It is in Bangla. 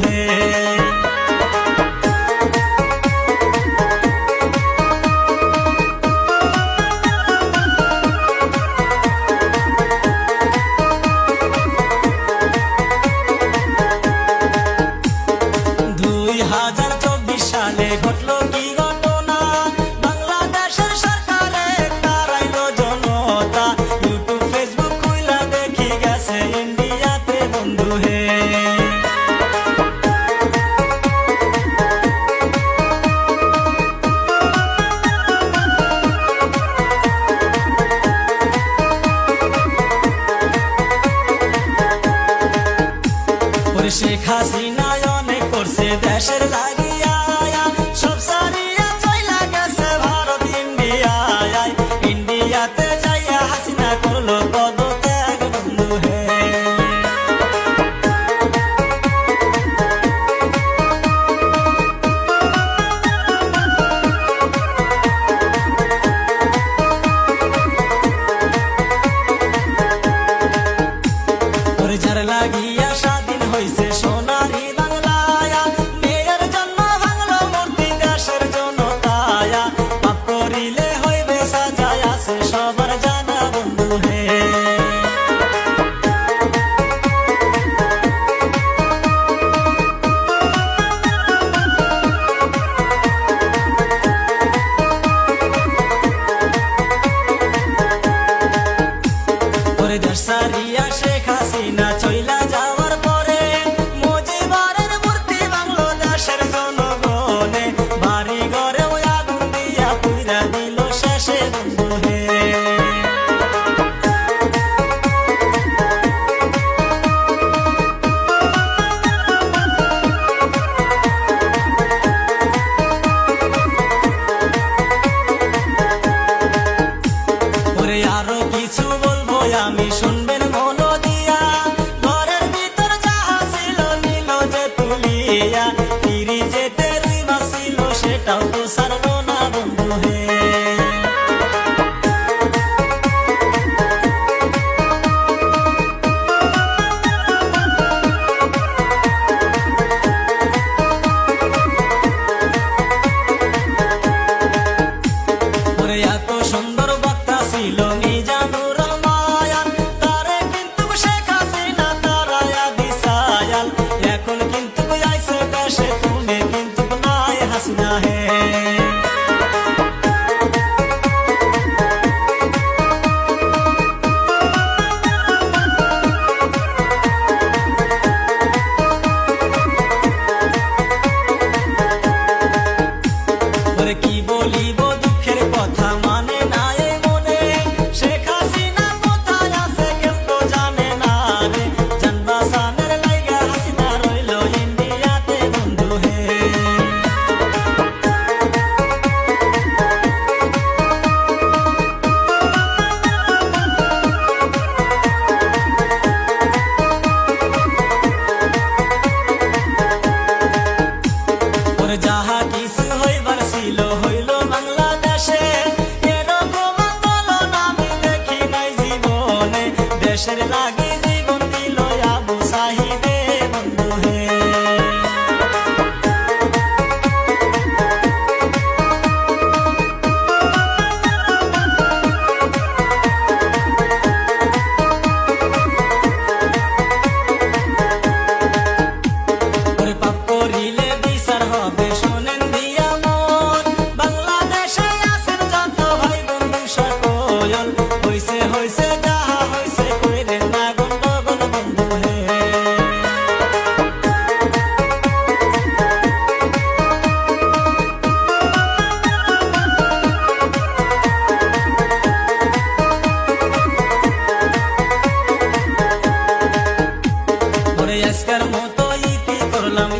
হে। সালে ঘটলো কি ঘটনা, বাংলাদেশের সরকারে তারাইলো জনতা, ইউটিউব ফেসবুক খুইলা দেখি গেছে ইন্ডিয়াতে বন্ধু হে। শেখ হাসিনা অনেক করছে দেশের লাগিয়া, সব সারিয়া চইলা গেছে ভারত ইন্ডিয়ায়, ইন্ডিয়াতে যাইয়া হাসিনা করলো পদত্যাগ বন্ধু হে। যার লাগিয়া স্বাধীন হইছে সোনারি বাংলায়, মেয়ের জন্য ভাঙলো মূর্তি দেশের জনতায়, পাপ করিলে হইবে সাজায় আছে সবার জানা বন্ধু হে। দেশ সারিয়া শেখ হাসিনা চইলা যাওয়ার পরে মুজিবের মূর্তি ভাঙলো দেশের জনগণে, বাড়ি ঘরে আগুন দিয়া পুইরা দিল শেষে বন্ধু হে। আরো কিছু বলবো আমি, শুনবেন মন দিয়া, ঘরের ভিতর যাহা ছিল নিল যে তুলিয়া, ফিরি যেতে রুই মাছ ছিল সেটাও তো সারলো না বন্ধু হে। এত সুন্দর বক্তা ছিল মিজানুর রহমান, তারে কিন্তু শেখ হাসিনা তারায়া দিশায়াল, এখন কিন্তু আইছে দেশে তুমি কিন্তু নাই হাসিনা হে। কি বলিব দুঃখের কথা, মানে না এই মনে, শেখ হাসিনা কোথায় আছে কেউ তো জানে না রে, জানবাসানের লাইগা হাসিনা রইল ইন্ডিয়াতে বন্ধু হে। যাহা কিছু হইবার ছিল হইল বাংলাদেশে, এরকম আন্দোলন আমি দেখি নাই জীবনে, দেশের লাগি জীবন দিল আবু সাহিদে বন্ধু হে। পাপ করিলে বিচার হবে শোনেন দিয়া মন, বাংলাদেশে আছেন যত ভাই বন্ধু সকল, হইছে হইছে যাহা হইছে কইরেন না গন্ডগোল বন্ধু হে। আজকের মতো ইতি করলাম।